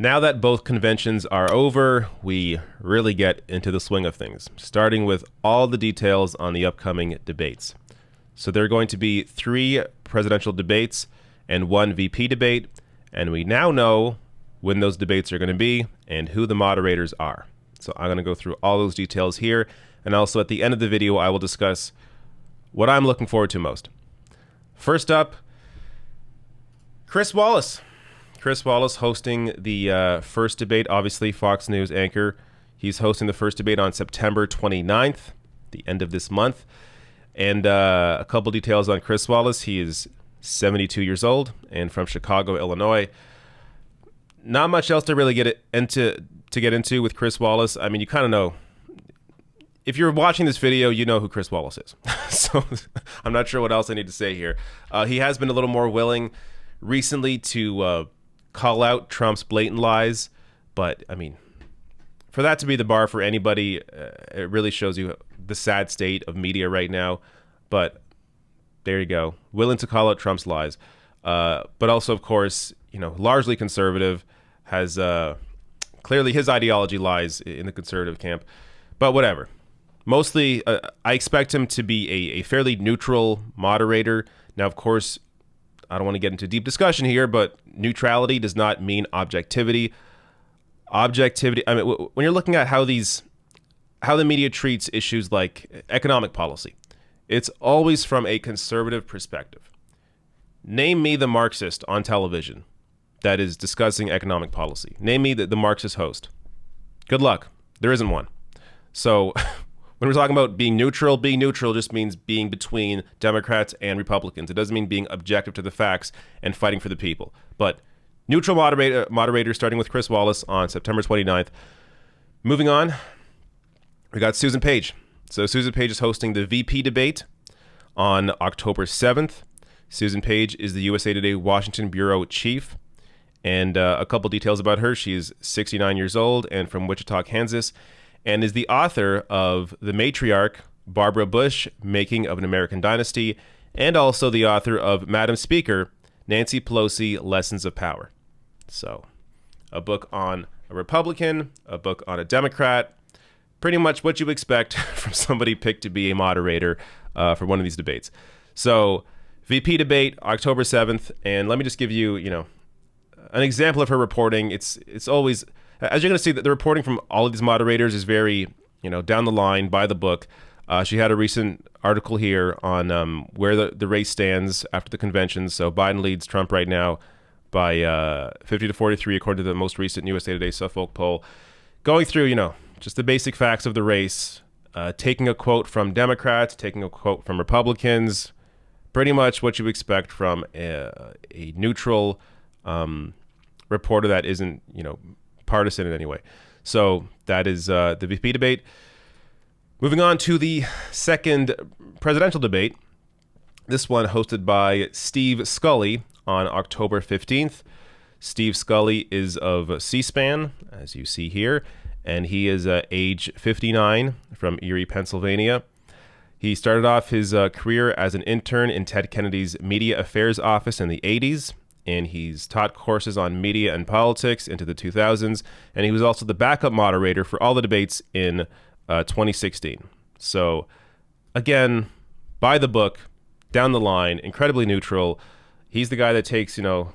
Now that both conventions are over, we really get into the swing of things, starting with all the details on the upcoming debates. So there are going to be 3 presidential debates and 1 VP debate, and we now know when those debates are going to be and who the moderators are. So I'm going to go through all those details here, and also at the end of the video, I will discuss what I'm looking forward to most. First up, Chris Wallace. Chris Wallace hosting the first debate, obviously Fox News anchor. He's hosting the first debate on September 29th, the end of this month. And a couple details on Chris Wallace. He is 72 years old and from Chicago, Illinois. Not much else to really get into with Chris Wallace. I mean, you kind of know. If you're watching this video, you know who Chris Wallace is. So I'm not sure what else I need to say here. He has been a little more willing recently to call out Trump's blatant lies, but I mean, for that to be the bar for anybody, it really shows you the sad state of media right now. But there you go, willing to call out Trump's lies, but also, of course, largely conservative, has clearly his ideology lies in the conservative camp, but whatever. Mostly, I expect him to be a fairly neutral moderator. Now, of course, I don't want to get into deep discussion here, but neutrality does not mean objectivity. Objectivity, I mean, when you're looking at how the media treats issues like economic policy, it's always from a conservative perspective. Name me the Marxist on television that is discussing economic policy. Name me the Marxist host. Good luck. There isn't one. So when we're talking about being neutral just means being between Democrats and Republicans. It doesn't mean being objective to the facts and fighting for the people. But neutral moderator starting with Chris Wallace on September 29th. Moving on, we got Susan Page. So Susan Page is hosting the VP debate on October 7th. Susan Page is the USA Today Washington Bureau Chief. And a couple details about her. She is 69 years old and from Wichita, Kansas, and is the author of The Matriarch, Barbara Bush, Making of an American Dynasty, and also the author of Madam Speaker, Nancy Pelosi, Lessons of Power. So, a book on a Republican, a book on a Democrat, pretty much what you expect from somebody picked to be a moderator for one of these debates. So, VP debate, October 7th, and let me just give you, an example of her reporting. It's always, as you're going to see, that the reporting from all of these moderators is very, down the line, by the book. She had a recent article here on where the race stands after the convention. So Biden leads Trump right now by 50 to 43, according to the most recent USA Today Suffolk poll. Going through, just the basic facts of the race, taking a quote from Democrats, taking a quote from Republicans, pretty much what you expect from a neutral reporter that isn't, partisan in any way. So that is the VP debate. Moving on to the second presidential debate. This one hosted by Steve Scully on October 15th. Steve Scully is of C-SPAN, as you see here, and he is age 59 from Erie, Pennsylvania. He started off his career as an intern in Ted Kennedy's Media Affairs office in the 80s. And he's taught courses on media and politics into the 2000s. And he was also the backup moderator for all the debates in 2016. So, again, by the book, down the line, incredibly neutral. He's the guy that takes, the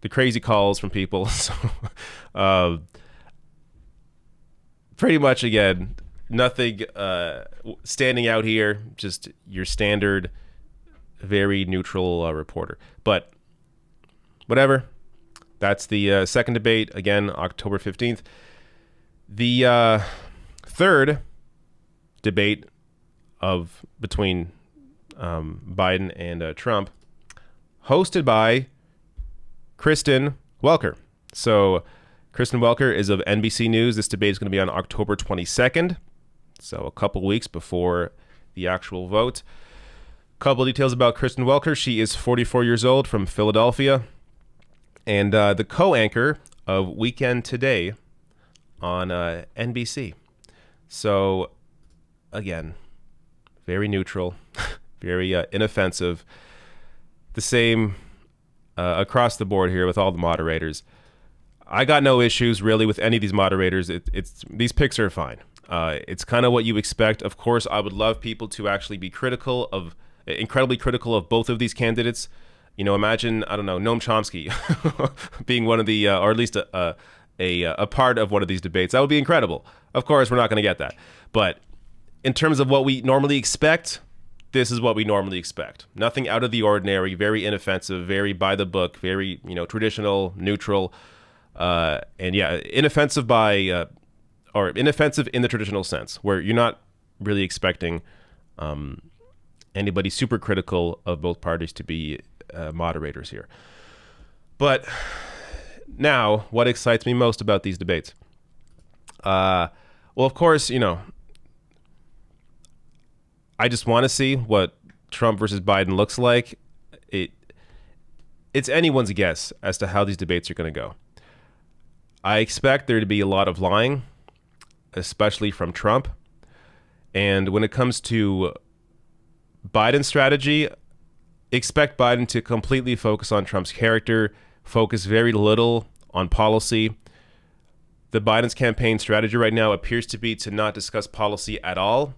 crazy calls from people. So, pretty much, again, nothing standing out here. Just your standard, very neutral reporter. But whatever. That's the second debate, again, October 15th. The third debate between Biden and Trump, hosted by Kristen Welker. So Kristen Welker is of NBC News. This debate is going to be on October 22nd, so a couple weeks before the actual vote. Couple details about Kristen Welker. She is 44 years old from Philadelphia, and the co-anchor of Weekend Today on NBC. So, again, very neutral, very inoffensive. The same across the board here with all the moderators. I got no issues really with any of these moderators. It's these picks are fine. It's kind of what you expect. Of course, I would love people to actually be incredibly critical of both of these candidates. You know, imagine, I don't know, Noam Chomsky being one of the, or at least a part of one of these debates. That would be incredible. Of course, we're not going to get that. But in terms of what we normally expect, this is what we normally expect. Nothing out of the ordinary, very inoffensive, very by the book, very, traditional, neutral, and yeah, inoffensive or inoffensive in the traditional sense, where you're not really expecting anybody super critical of both parties to be moderators here. But now, what excites me most about these debates? Well, of course, I just want to see what Trump versus Biden looks like. It's anyone's guess as to how these debates are going to go. I expect there to be a lot of lying, especially from Trump. And when it comes to Biden's strategy, expect Biden to completely focus on Trump's character, focus very little on policy. The Biden's campaign strategy right now appears to be to not discuss policy at all,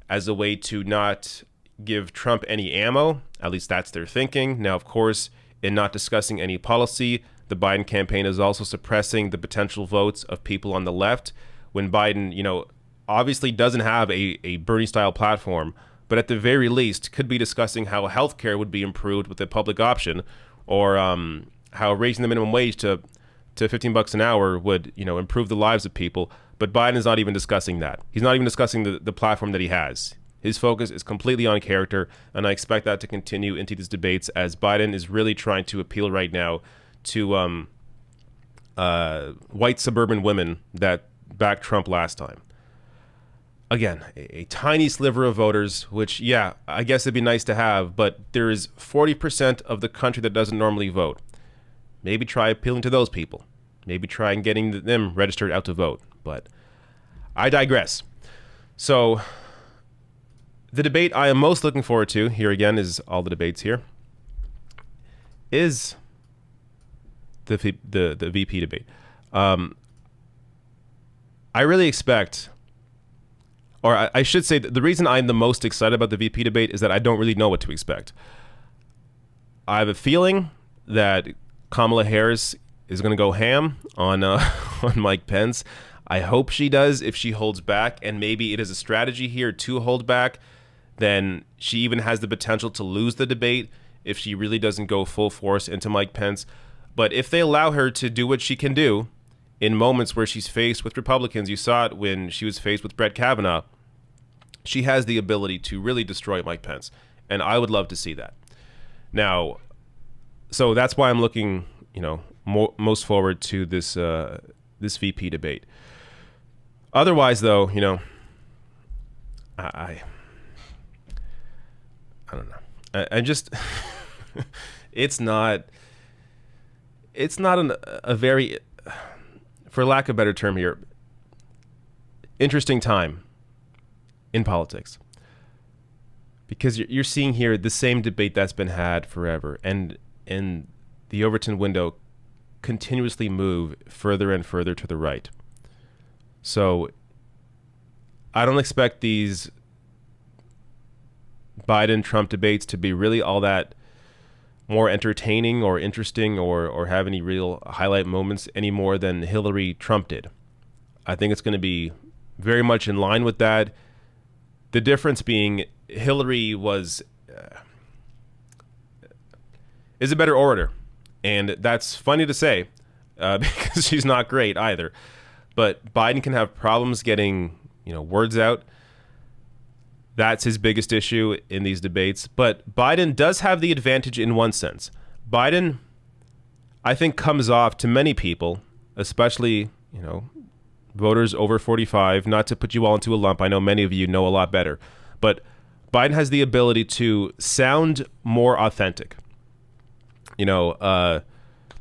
as a way to not give Trump any ammo. At least that's their thinking. Now, of course, in not discussing any policy, the Biden campaign is also suppressing the potential votes of people on the left. When Biden, obviously doesn't have a Bernie-style platform, but at the very least could be discussing how healthcare would be improved with a public option, or how raising the minimum wage to $15 an hour would, improve the lives of people. But Biden is not even discussing that. He's not even discussing the platform that he has. His focus is completely on character, and I expect that to continue into these debates, as Biden is really trying to appeal right now to white suburban women that backed Trump last time. Again, a tiny sliver of voters, which, yeah, I guess it'd be nice to have, but there is 40% of the country that doesn't normally vote. Maybe try appealing to those people. Maybe try and getting them registered out to vote. But I digress. So the debate I am most looking forward to, here again is all the debates here, is the VP debate. I really expect, or I should say, the reason I'm the most excited about the VP debate is that I don't really know what to expect. I have a feeling that Kamala Harris is going to go ham on on Mike Pence. I hope she does. If she holds back, and maybe it is a strategy here to hold back, then she even has the potential to lose the debate if she really doesn't go full force into Mike Pence. But if they allow her to do what she can do in moments where she's faced with Republicans, you saw it when she was faced with Brett Kavanaugh, she has the ability to really destroy Mike Pence. And I would love to see that. Now, so that's why I'm looking, most forward to this this VP debate. Otherwise, though, I don't know. I just it's not a very, for lack of a better term here, interesting time in politics, because you're seeing here the same debate that's been had forever, and the Overton window continuously move further and further to the right. So I don't expect these Biden-Trump debates to be really all that more entertaining or interesting or have any real highlight moments any more than Hillary-Trump did. I think it's going to be very much in line with that. The difference being Hillary is a better orator. And that's funny to say because she's not great either. But Biden can have problems getting, words out. That's his biggest issue in these debates. But Biden does have the advantage in one sense. Biden, I think, comes off to many people, especially, voters over 45, not to put you all into a lump. I know many of you know a lot better. But Biden has the ability to sound more authentic.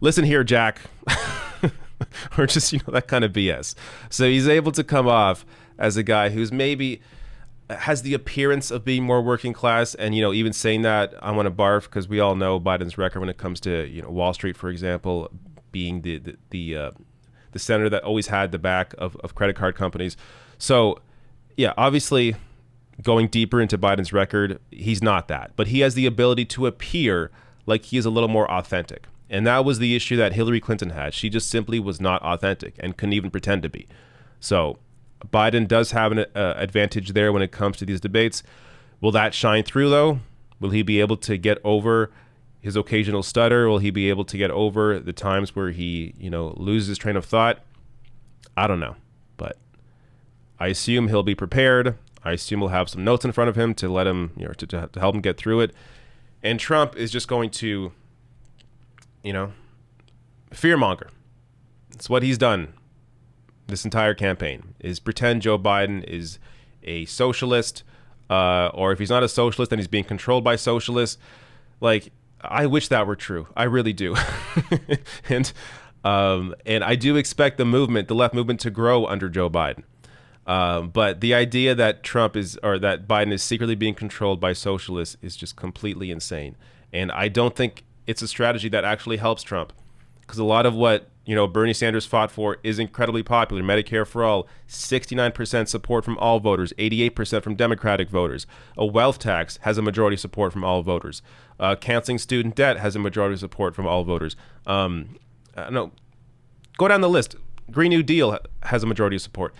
Listen here, Jack, or just, that kind of BS. So he's able to come off as a guy who's maybe has the appearance of being more working class. And, even saying that, I want to barf, because we all know Biden's record when it comes to, Wall Street, for example, being the the senator that always had the back of credit card companies. So, yeah, obviously, going deeper into Biden's record, he's not that. But he has the ability to appear like he is a little more authentic. And that was the issue that Hillary Clinton had. She just simply was not authentic and couldn't even pretend to be. So Biden does have an advantage there when it comes to these debates. Will that shine through, though? Will he be able to get over his occasional stutter? Will he be able to get over the times where he, loses his train of thought? I don't know. But I assume he'll be prepared. I assume he'll have some notes in front of him to let him, to help him get through it. And Trump is just going to, fearmonger. It's what he's done this entire campaign, is pretend Joe Biden is a socialist, or if he's not a socialist, then he's being controlled by socialists. Like, I wish that were true. I really do. And I do expect the left movement to grow under Joe Biden. But the idea that that Biden is secretly being controlled by socialists is just completely insane. And I don't think it's a strategy that actually helps Trump, because a lot of what, Bernie Sanders fought for is incredibly popular. Medicare for all, 69% support from all voters, 88% from Democratic voters. A wealth tax has a majority support from all voters. Canceling student debt has a majority support from all voters. No, go down the list. Green New Deal has a majority of support.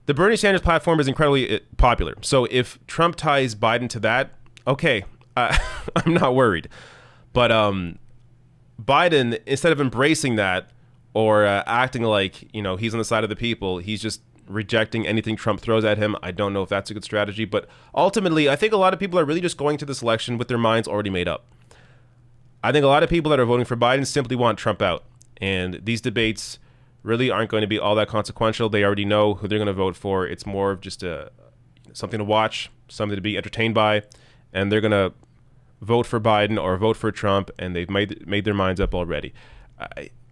The Bernie Sanders platform is incredibly popular. So if Trump ties Biden to that, okay, I'm not worried. But Biden, instead of embracing that or acting like, he's on the side of the people, he's just rejecting anything Trump throws at him. I don't know if that's a good strategy. But ultimately, I think a lot of people are really just going to this election with their minds already made up. I think a lot of people that are voting for Biden simply want Trump out. And these debates really aren't going to be all that consequential. They already know who they're going to vote for. It's more of just something to watch, something to be entertained by. And they're going to vote for Biden or vote for Trump, and they've made their minds up already.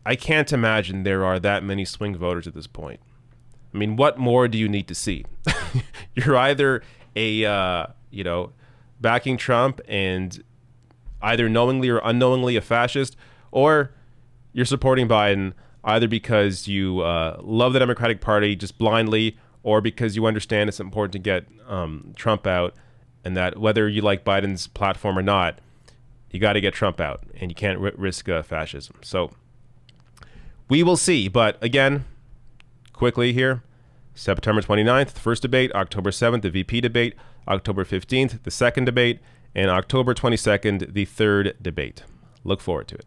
I can't imagine there are that many swing voters at this point. I mean, what more do you need to see? You're either backing Trump and either knowingly or unknowingly a fascist, or you're supporting Biden either because you love the Democratic Party just blindly, or because you understand it's important to get Trump out, and that whether you like Biden's platform or not, you got to get Trump out, and you can't risk fascism. So we will see. But again, quickly here, September 29th, the first debate, October 7th, the VP debate, October 15th, the second debate, and October 22nd, the third debate. Look forward to it.